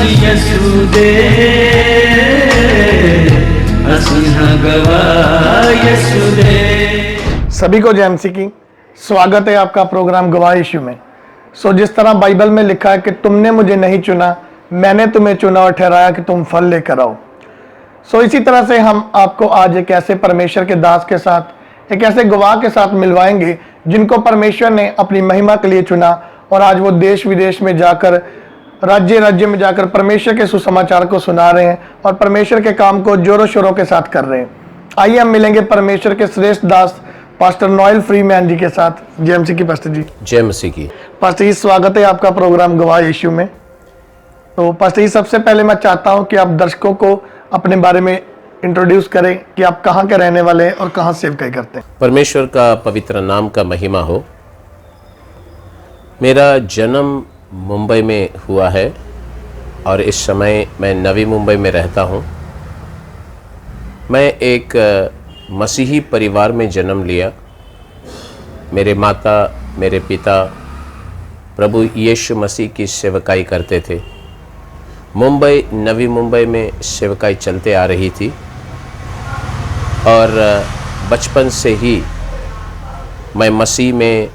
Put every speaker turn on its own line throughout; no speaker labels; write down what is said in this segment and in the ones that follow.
यसुदे यसुदे।
सभी को जय मसीह की। स्वागत है आपका प्रोग्राम गवाह यीशु में। जिस तरह बाइबल में लिखा है कि तुमने मुझे नहीं चुना, मैंने तुम्हें चुना और ठहराया कि तुम फल लेकर आओ। इसी तरह से हम आपको आज एक ऐसे परमेश्वर के दास के साथ, एक ऐसे गवाह के साथ मिलवाएंगे जिनको परमेश्वर ने अपनी महिमा के लिए चुना और आज वो देश विदेश में जाकर, राज्य राज्य में जाकर परमेश्वर के सुसमाचार को सुना रहे हैं और परमेश्वर के काम को जोरों शोरों के साथ कर रहे हैं। आइए हम मिलेंगे परमेश्वर के श्रेष्ठ दास पास्टर नोएल फ्रीमैन जी के साथ। जय मसीह की पास्टर जी।
जय मसीह की।
पास्टर जी, स्वागत है आपका प्रोग्राम गवाह यीशु में। तो पास्टर जी, सबसे पहले मैं चाहता हूं कि आप दर्शकों को अपने बारे में इंट्रोड्यूस करें कि आप कहां के रहने वाले हैं और कहां सेवकाई करते हैं।
परमेश्वर का पवित्र नाम का महिमा हो। मेरा जन्म मुंबई में हुआ है और इस समय मैं नवी मुंबई में रहता हूं। मैं एक मसीही परिवार में जन्म लिया। मेरे माता, मेरे पिता प्रभु यीशु मसीह की सेवकाई करते थे। मुंबई, नवी मुंबई में सेवकाई चलते आ रही थी और बचपन से ही मैं मसीह में,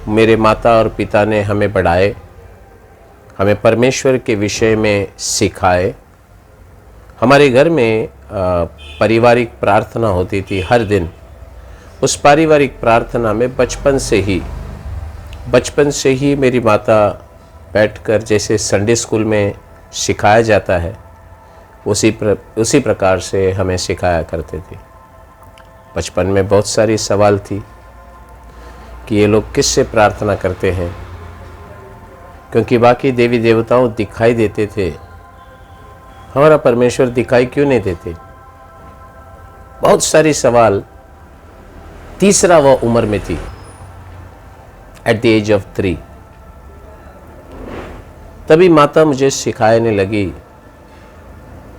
मेरे माता और पिता ने हमें बढ़ाए, हमें परमेश्वर के विषय में सिखाए। हमारे घर में पारिवारिक प्रार्थना होती थी हर दिन। उस पारिवारिक प्रार्थना में बचपन से ही मेरी माता बैठकर, जैसे संडे स्कूल में सिखाया जाता है, उसी प्रकार से हमें सिखाया करते थे। बचपन में बहुत सारी सवाल थी कि ये लोग किससे प्रार्थना करते हैं, क्योंकि बाकी देवी देवताओं दिखाई देते थे, हमारा परमेश्वर दिखाई क्यों नहीं देते। बहुत सारी सवाल। तीसरा वह उम्र में थी, एट द एज ऑफ 3। तभी माता मुझे सिखाने लगी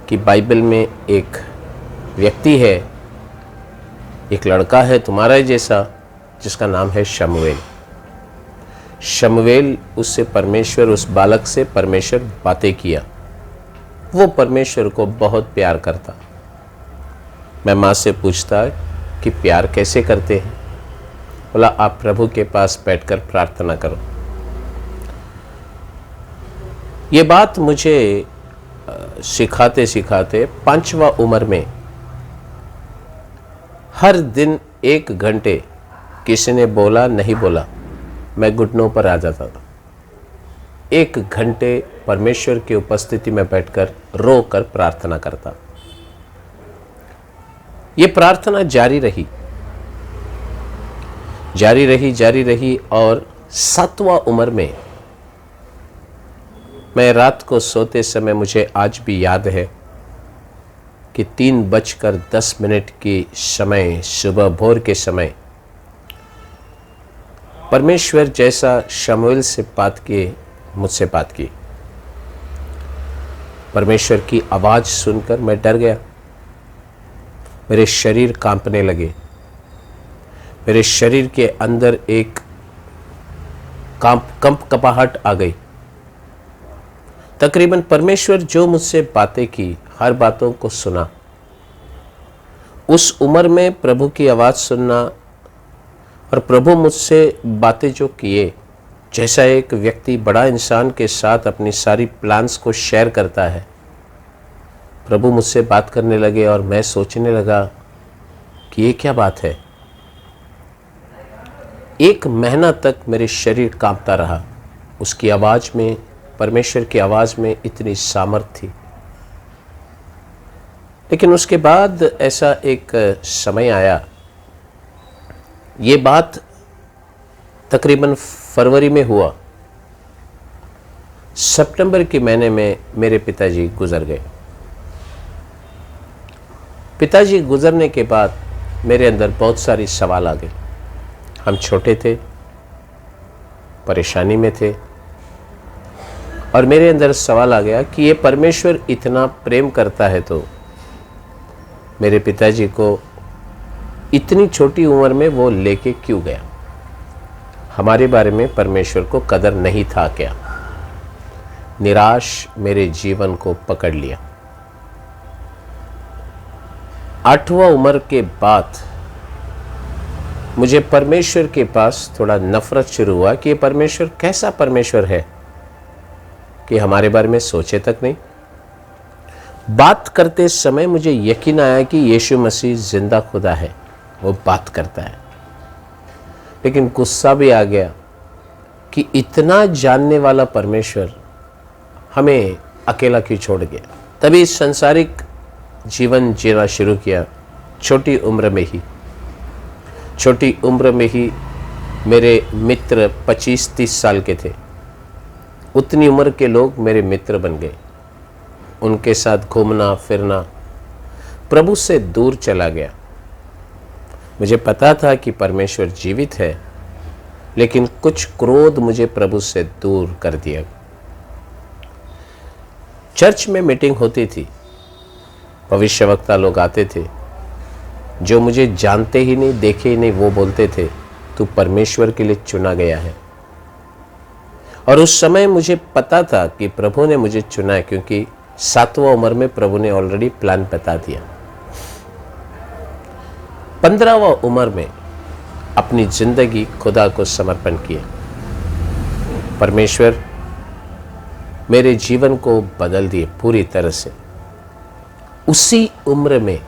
कि बाइबल में एक व्यक्ति है, एक लड़का है तुम्हारा जैसा, जिसका नाम है शमूएल। शमूएल, उससे परमेश्वर, उस बालक से परमेश्वर बातें किया। वो परमेश्वर को बहुत प्यार करता। मैं माँ से पूछता कि प्यार कैसे करते हैं। बोला, आप प्रभु के पास बैठकर प्रार्थना करो। ये बात मुझे सिखाते सिखाते 5वां उम्र में हर दिन 1 घंटे, किसी ने बोला नहीं बोला, मैं घुटनों पर आ जाता था। 1 घंटे परमेश्वर की उपस्थिति में बैठकर रो कर प्रार्थना करता। ये प्रार्थना जारी रही और 7वां उम्र में मैं रात को सोते समय, मुझे आज भी याद है कि 3:10 की समय, सुबह भोर के समय, परमेश्वर जैसा शमूएल से मुझसे बात की। परमेश्वर की आवाज़ सुनकर मैं डर गया। मेरे शरीर कांपने लगे। मेरे शरीर के अंदर एक कंपकपाहट आ गई। तकरीबन परमेश्वर जो मुझसे बातें की, हर बातों को सुना। उस उम्र में प्रभु की आवाज़ सुनना और प्रभु मुझसे बातें जो किए, जैसा एक व्यक्ति बड़ा इंसान के साथ अपनी सारी प्लान्स को शेयर करता है, प्रभु मुझसे बात करने लगे और मैं सोचने लगा कि ये क्या बात है। 1 महीना तक मेरे शरीर कांपता रहा। उसकी आवाज़ में, परमेश्वर की आवाज़ में इतनी सामर्थ थी। लेकिन उसके बाद ऐसा एक समय आया, ये बात तकरीबन फरवरी में हुआ। सितंबर के महीने में मेरे पिताजी गुजर गए। पिताजी गुजरने के बाद मेरे अंदर बहुत सारी सवाल आ गए। हम छोटे थे, परेशानी में थे और मेरे अंदर सवाल आ गया कि ये परमेश्वर इतना प्रेम करता है तो मेरे पिताजी को इतनी छोटी उम्र में वो लेके क्यों गया। हमारे बारे में परमेश्वर को कदर नहीं था क्या। निराश मेरे जीवन को पकड़ लिया। 8वां उम्र के बाद मुझे परमेश्वर के पास थोड़ा नफरत शुरू हुआ कि ये परमेश्वर कैसा परमेश्वर है कि हमारे बारे में सोचे तक नहीं। बात करते समय मुझे यकीन आया कि यीशु मसीह जिंदा खुदा है, वो बात करता है। लेकिन गुस्सा भी आ गया कि इतना जानने वाला परमेश्वर हमें अकेला क्यों छोड़ गया। तभी सांसारिक जीवन जीना शुरू किया। छोटी उम्र में ही मेरे मित्र 25-30 साल के थे। उतनी उम्र के लोग मेरे मित्र बन गए। उनके साथ घूमना फिरना प्रभु से दूर चला गया। मुझे पता था कि परमेश्वर जीवित है, लेकिन कुछ क्रोध मुझे प्रभु से दूर कर दिया। चर्च में मीटिंग होती थी, भविष्यवक्ता लोग आते थे, जो मुझे जानते ही नहीं, देखे ही नहीं, वो बोलते थे तू परमेश्वर के लिए चुना गया है। और उस समय मुझे पता था कि प्रभु ने मुझे चुना है, क्योंकि 7वां उम्र में प्रभु ने ऑलरेडी प्लान बता दिया। 15वां उम्र में अपनी जिंदगी खुदा को समर्पण किया। परमेश्वर मेरे जीवन को बदल दिए पूरी तरह से। उसी उम्र में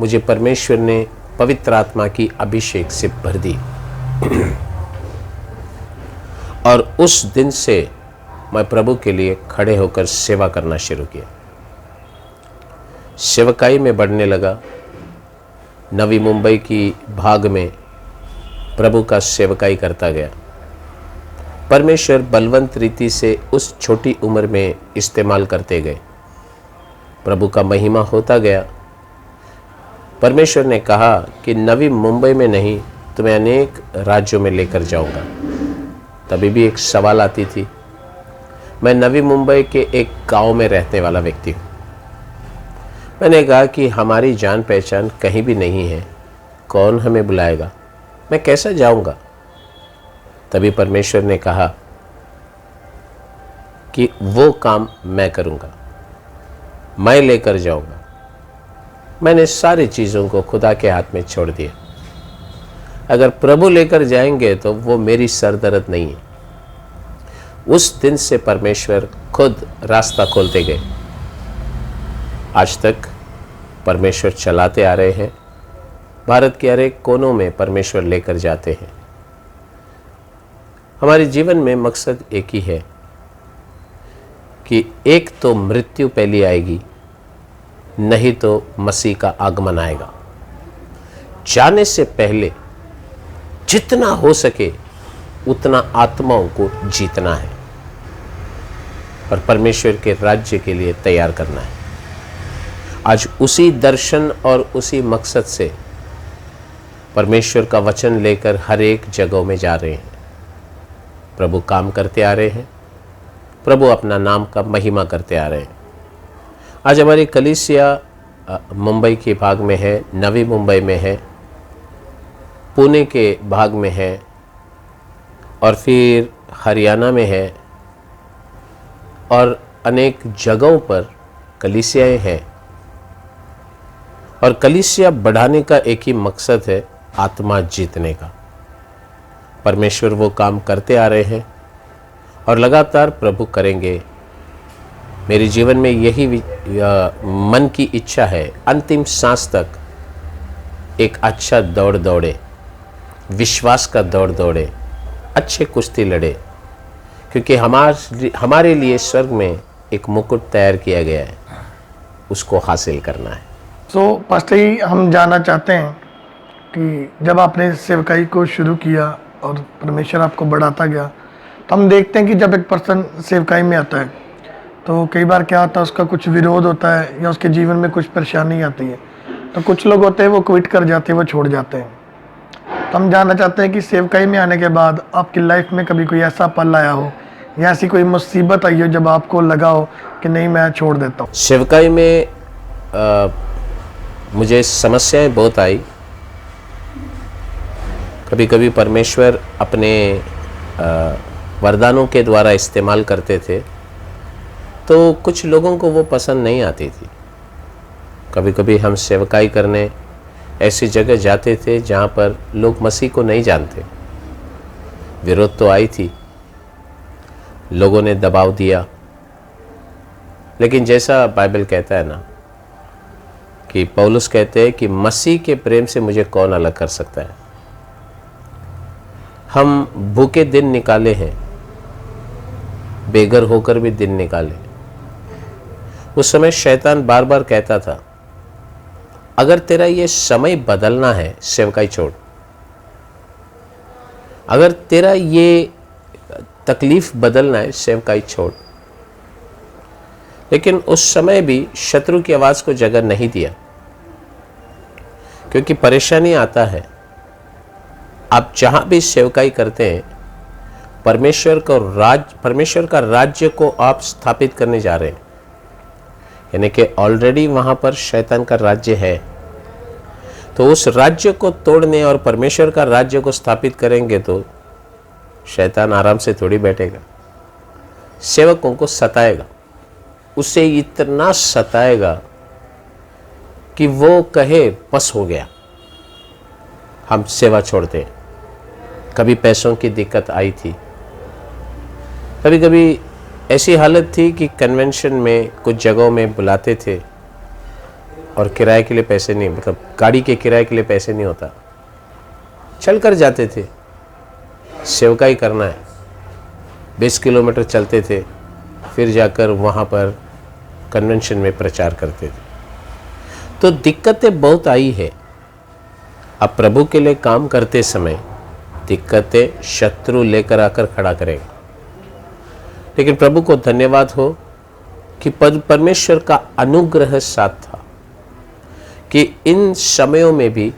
मुझे परमेश्वर ने पवित्र आत्मा की अभिषेक से भर दी और उस दिन से मैं प्रभु के लिए खड़े होकर सेवा करना शुरू किया। सेवकाई में बढ़ने लगा। नवी मुंबई की भाग में प्रभु का सेवकाई करता गया। परमेश्वर बलवंत रीति से उस छोटी उम्र में इस्तेमाल करते गए। प्रभु का महिमा होता गया। परमेश्वर ने कहा कि नवी मुंबई में नहीं, तुम्हें अनेक राज्यों में लेकर जाऊंगा। तभी भी एक सवाल आती थी। मैं नवी मुंबई के एक गांव में रहने वाला व्यक्ति हूँ। मैंने कहा कि हमारी जान पहचान कहीं भी नहीं है, कौन हमें बुलाएगा, मैं कैसा जाऊंगा। तभी परमेश्वर ने कहा कि वो काम मैं करूंगा, मैं लेकर जाऊंगा। मैंने सारी चीज़ों को खुदा के हाथ में छोड़ दिया। अगर प्रभु लेकर जाएंगे तो वो मेरी सरदर्द नहीं है। उस दिन से परमेश्वर खुद रास्ता खोलते गए। आज तक परमेश्वर चलाते आ रहे हैं। भारत के हर एक कोनों में परमेश्वर लेकर जाते हैं। हमारे जीवन में मकसद एक ही है कि एक तो मृत्यु पहली आएगी, नहीं तो मसीह का आगमन आएगा। जाने से पहले जितना हो सके उतना आत्माओं को जीतना है और परमेश्वर के राज्य के लिए तैयार करना है। आज उसी दर्शन और उसी मकसद से परमेश्वर का वचन लेकर हर एक जगहों में जा रहे हैं। प्रभु काम करते आ रहे हैं। प्रभु अपना नाम का महिमा करते आ रहे हैं। आज हमारी कलीसिया मुंबई के भाग में है, नवी मुंबई में है, पुणे के भाग में है और फिर हरियाणा में है और अनेक जगहों पर कलीसियाएं हैं। और कलीसिया बढ़ाने का एक ही मकसद है, आत्मा जीतने का। परमेश्वर वो काम करते आ रहे हैं और लगातार प्रभु करेंगे। मेरे जीवन में यही मन की इच्छा है, अंतिम सांस तक एक अच्छा दौड़ दौड़े, विश्वास का दौड़ दौड़े, अच्छे कुश्ती लड़े, क्योंकि हमारे लिए स्वर्ग में एक मुकुट तैयार किया गया है, उसको हासिल करना है।
तो पास्टर जी, हम जानना चाहते हैं कि जब आपने सेवकाई को शुरू किया और परमेश्वर आपको बढ़ाता गया, तो हम देखते हैं कि जब एक पर्सन सेवकाई में आता है तो कई बार क्या होता है, उसका कुछ विरोध होता है या उसके जीवन में कुछ परेशानी आती है। तो कुछ लोग होते हैं वो क्विट कर जाते हैं, वो छोड़ जाते हैं। तो हम जानना चाहते हैं कि सेवकाई में आने के बाद आपकी लाइफ में कभी कोई ऐसा पल आया हो या ऐसी कोई मुसीबत आई हो जब आपको लगा हो कि नहीं, मैं छोड़ देता हूँ।
सेवकाई में मुझे समस्याएं बहुत आई। कभी कभी परमेश्वर अपने वरदानों के द्वारा इस्तेमाल करते थे, तो कुछ लोगों को वो पसंद नहीं आती थी। कभी कभी हम सेवकाई करने ऐसी जगह जाते थे जहाँ पर लोग मसीह को नहीं जानते। विरोध तो आई थी, लोगों ने दबाव दिया, लेकिन जैसा बाइबल कहता है ना कि पौलुस कहते हैं कि मसीह के प्रेम से मुझे कौन अलग कर सकता है। हम भूखे दिन निकाले हैं, बेघर होकर भी दिन निकाले। उस समय शैतान बार बार कहता था, अगर तेरा ये समय बदलना है सेवकाई छोड़, अगर तेरा ये तकलीफ बदलना है सेवकाई छोड़। लेकिन उस समय भी शत्रु की आवाज को जगह नहीं दिया, क्योंकि परेशानी आता है। आप जहां भी सेवकाई करते हैं, परमेश्वर का राज्य को आप स्थापित करने जा रहे हैं, यानी कि ऑलरेडी वहां पर शैतान का राज्य है। तो उस राज्य को तोड़ने और परमेश्वर का राज्य को स्थापित करेंगे तो शैतान आराम से थोड़ी बैठेगा, सेवकों को सताएगा। उसे इतना सताएगा कि वो कहे बस हो गया, हम सेवा छोड़ते हैं। कभी पैसों की दिक्कत आई थी, कभी कभी ऐसी हालत थी कि कन्वेंशन में कुछ जगहों में बुलाते थे और किराए के लिए पैसे नहीं, मतलब गाड़ी के किराए के लिए पैसे नहीं होता, चल कर जाते थे। सेवकाई करना है, 20 किलोमीटर चलते थे, फिर जाकर वहाँ पर कन्वेंशन में प्रचार करते थे। तो दिक्कतें बहुत आई है। अब प्रभु के लिए काम करते समय दिक्कतें शत्रु लेकर आकर खड़ा करेगा, लेकिन प्रभु को धन्यवाद हो कि परमेश्वर का अनुग्रह साथ था कि इन समयों में भी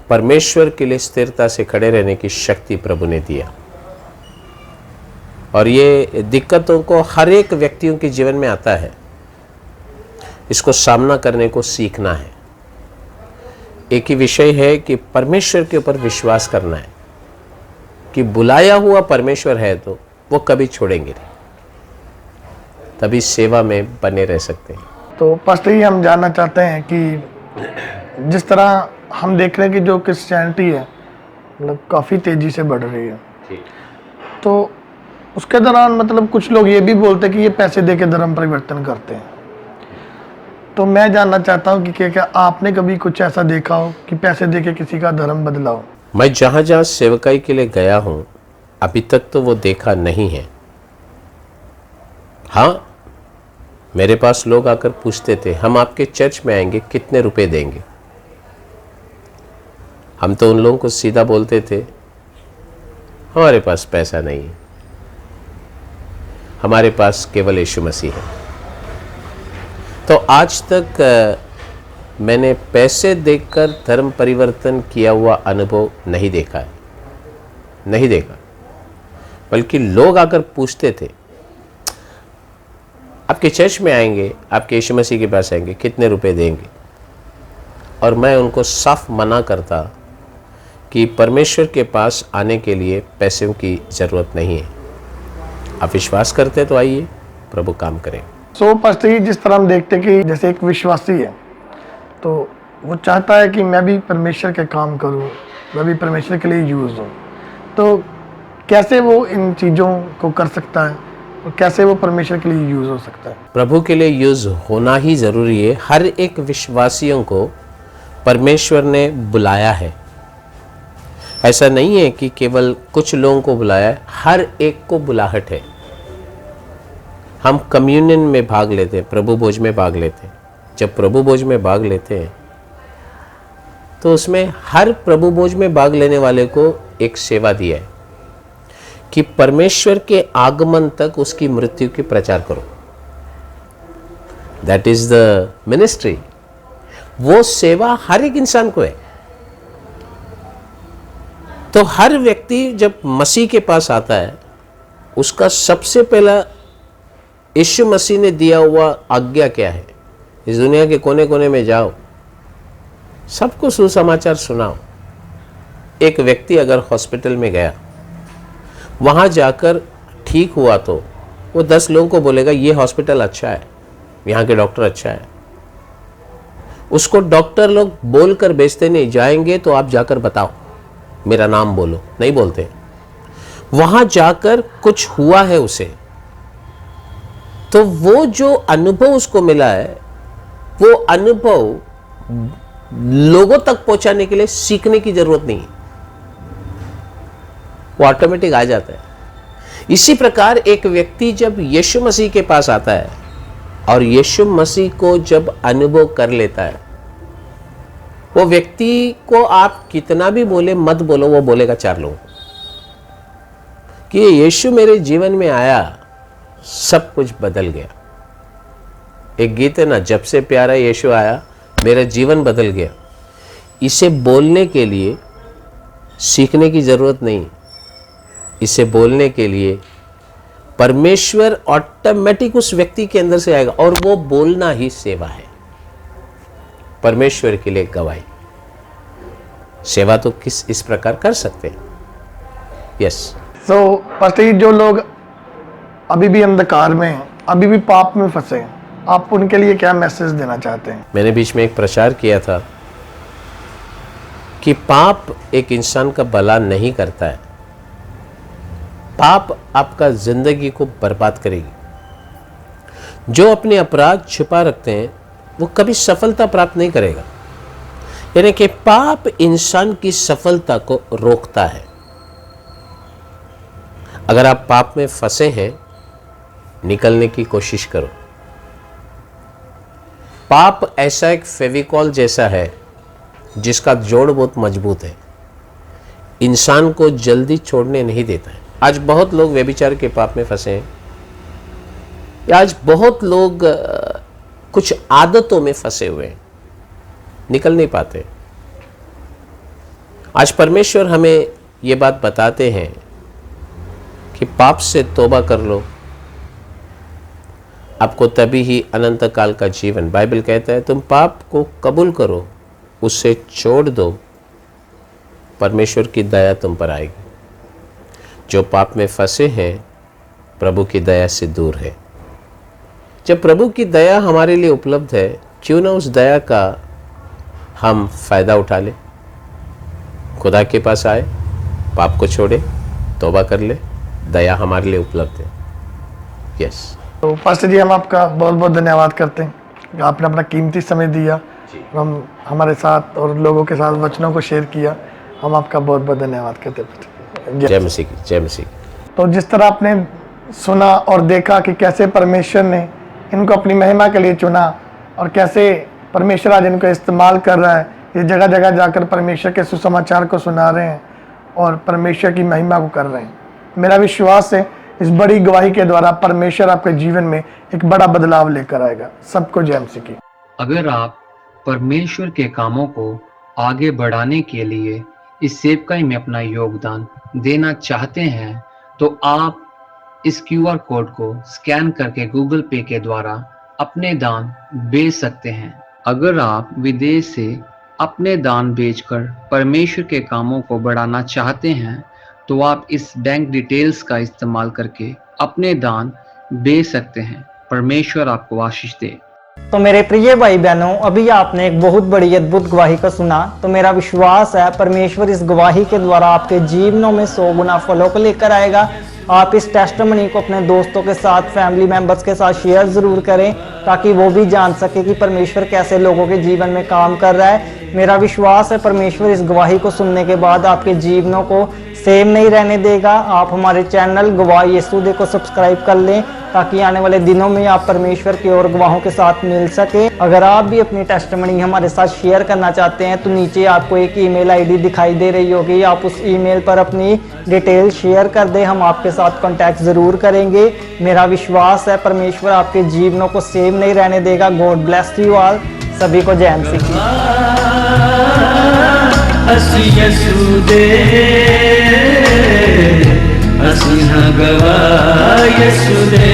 परमेश्वर के लिए स्थिरता से खड़े रहने की शक्ति प्रभु ने दिया। और ये दिक्कतों को हर एक व्यक्तियों के जीवन में आता है, इसको सामना करने को सीखना है। एक ही विषय है कि परमेश्वर के ऊपर विश्वास करना है कि बुलाया हुआ परमेश्वर है तो वो कभी छोड़ेंगे नहीं, तभी सेवा में बने रह सकते हैं।
तो पास्टर जी, हम जानना चाहते हैं कि जिस तरह हम देख रहे हैं कि जो क्रिश्चियनिटी है मतलब काफ़ी तेज़ी से बढ़ रही है, तो उसके दौरान मतलब कुछ लोग ये भी बोलते हैं कि ये पैसे दे के धर्म परिवर्तन करते हैं। तो मैं जानना चाहता हूँ कि क्या आपने कभी कुछ ऐसा देखा हो कि पैसे दे के किसी का धर्म बदला हो?
मैं जहाँ जहाँ सेवकाई के लिए गया हूँ अभी तक तो वो देखा नहीं है। हाँ, मेरे पास लोग आकर पूछते थे, हम आपके चर्च में आएंगे, कितने रुपए देंगे? हम तो उन लोगों को सीधा बोलते थे, हमारे पास पैसा नहीं है, हमारे पास केवल यीशु मसीह है। तो आज तक मैंने पैसे देकर धर्म परिवर्तन किया हुआ अनुभव नहीं देखा है, नहीं देखा। बल्कि लोग आकर पूछते थे, आपके चर्च में आएंगे, आपके यीशु मसीह के पास आएंगे, कितने रुपए देंगे? और मैं उनको साफ मना करता कि परमेश्वर के पास आने के लिए पैसों की ज़रूरत नहीं है। आप विश्वास करते तो आइए, प्रभु काम करें।
सो पास्टर जी, जिस तरह हम देखते हैं कि जैसे एक विश्वासी है तो वो चाहता है कि मैं भी परमेश्वर के काम करूं, मैं भी परमेश्वर के लिए यूज़ हूं, तो कैसे वो इन चीज़ों को कर सकता है और कैसे वो परमेश्वर के लिए यूज़ हो सकता है?
प्रभु के लिए यूज़ होना ही ज़रूरी है। हर एक विश्वासियों को परमेश्वर ने बुलाया है। ऐसा नहीं है कि केवल कुछ लोगों को बुलाया है, हर एक को बुलाहट है। हम कम्युनियन में भाग लेते हैं, प्रभु भोज में भाग लेते हैं। जब प्रभु भोज में भाग लेते हैं तो उसमें हर प्रभु भोज में भाग लेने वाले को एक सेवा दिया है कि परमेश्वर के आगमन तक उसकी मृत्यु की प्रचार करो। That is the ministry. वो सेवा हर एक इंसान को है। तो हर व्यक्ति जब मसीह के पास आता है, उसका सबसे पहला यीशु मसीह ने दिया हुआ आज्ञा क्या है? इस दुनिया के कोने कोने में जाओ, सबको सुसमाचार सुनाओ। एक व्यक्ति अगर हॉस्पिटल में गया, वहाँ जाकर ठीक हुआ तो वो 10 लोगों को बोलेगा ये हॉस्पिटल अच्छा है, यहाँ के डॉक्टर अच्छा है। उसको डॉक्टर लोग बोलकर बेचते नहीं, जाएंगे तो आप जाकर बताओ, मेरा नाम बोलो, नहीं बोलते। वहाँ जाकर कुछ हुआ है उसे, तो वो जो अनुभव उसको मिला है, वो अनुभव लोगों तक पहुंचाने के लिए सीखने की जरूरत नहीं है, वो ऑटोमेटिक आ जाता है। इसी प्रकार एक व्यक्ति जब यीशु मसीह के पास आता है और यीशु मसीह को जब अनुभव कर लेता है, वो व्यक्ति को आप कितना भी बोले मत बोलो, वो बोलेगा 4 लोगों कि यीशु मेरे जीवन में आया, सब कुछ बदल गया। एक गीत है ना, जब से प्यारा यीशु आया मेरा जीवन बदल गया। इसे बोलने के लिए सीखने की जरूरत नहीं, इसे बोलने के लिए परमेश्वर ऑटोमेटिक उस व्यक्ति के अंदर से आएगा, और वो बोलना ही सेवा है। परमेश्वर के लिए गवाही, सेवा तो किस इस प्रकार कर सकते हैं। यस।
सो पास्टर जी, जो लोग अभी भी अंधकार में हैं, अभी भी पाप में फंसे हैं, आप उनके लिए क्या मैसेज देना चाहते हैं?
मैंने बीच में एक प्रचार किया था कि पाप एक इंसान का भला नहीं करता है, पाप आपका जिंदगी को बर्बाद करेगी। जो अपने अपराध छुपा रखते हैं वो कभी सफलता प्राप्त नहीं करेगा। यानी कि पाप इंसान की सफलता को रोकता है। अगर आप पाप में फंसे हैं, निकलने की कोशिश करो। पाप ऐसा एक फेविकॉल जैसा है जिसका जोड़ बहुत मजबूत है, इंसान को जल्दी छोड़ने नहीं देता है। आज बहुत लोग व्यभिचार के पाप में फंसे हैं, आज बहुत लोग कुछ आदतों में फंसे हुए हैं, निकल नहीं पाते। आज परमेश्वर हमें ये बात बताते हैं कि पाप से तौबा कर लो, आपको तभी ही अनंत काल का जीवन। बाइबल कहता है तुम पाप को कबूल करो, उससे छोड़ दो, परमेश्वर की दया तुम पर आएगी। जो पाप में फंसे हैं प्रभु की दया से दूर है। जब प्रभु की दया हमारे लिए उपलब्ध है, क्यों ना उस दया का हम फायदा उठा ले, खुदा के पास आए, पाप को छोड़े, तौबा कर ले, दया हमारे लिए उपलब्ध है। यस।
तो पास्टर जी, हम आपका बहुत बहुत धन्यवाद करते हैं, आपने अपना कीमती समय दिया, हम हमारे साथ और लोगों के साथ वचनों को शेयर किया। हम आपका बहुत बहुत धन्यवाद करते हैं।
जय मसीह की, जय मसीह।
तो जिस तरह आपने सुना और देखा कि कैसे परमेश्वर ने इनको अपनी महिमा के लिए चुना और कैसे परमेश्वर आज इनको इस्तेमाल कर रहा है, ये जगह जगह जाकर परमेश्वर के सुसमाचार को सुना रहे हैं और परमेश्वर की महिमा को कर रहे हैं। मेरा विश्वास है इस बड़ी गवाही के द्वारा परमेश्वर आपके जीवन में एक बड़ा बदलाव लेकर आएगा। सबको जय मसीह की।
अगर आप परमेश्वर के कामों को आगे बढ़ाने के लिए इस सेवकाई में अपना योगदान देना चाहते हैं, तो आप इस QR कोड को स्कैन करके गूगल पे के द्वारा अपने दान भेज सकते हैं। अगर आप विदेश से अपने दान भेजकर परमेश्वर के कामों को बढ़ाना चाहते हैं, तो आप इस बैंक डिटेल्स का इस्तेमाल करके अपने दान भेज सकते हैं। परमेश्वर आपको आशीष दे।
तो मेरे प्रिय भाई बहनों, अभी आपने एक बहुत बड़ी अद्भुत गवाही को सुना। तो मेरा विश्वास है परमेश्वर इस गवाही के द्वारा आपके जीवनों में 100 गुना फलों को लेकर आएगा। आप इस टेस्टिमनी को अपने दोस्तों के साथ, फैमिली मेंबर्स के साथ शेयर जरूर करें, ताकि वो भी जान सके कि परमेश्वर कैसे लोगों के जीवन में काम कर रहा है। मेरा विश्वास है परमेश्वर इस गवाही को सुनने के बाद आपके जीवनों को सेम नहीं रहने देगा। आप हमारे चैनल गवाह यीशु दे को सब्सक्राइब कर लें, ताकि आने वाले दिनों में आप परमेश्वर की और गवाहों के साथ मिल सके। अगर आप भी अपनी टेस्टिमनी हमारे साथ शेयर करना चाहते हैं, तो नीचे आपको एक ईमेल आईडी दिखाई दे रही होगी, आप उस ईमेल पर अपनी डिटेल शेयर कर दें, हम आपके साथ कांटेक्ट जरूर करेंगे। मेरा विश्वास है परमेश्वर आपके जीवनों को सेम नहीं रहने देगा। God bless you all. सभी को जय मसीह।
गवाह यीशु दे।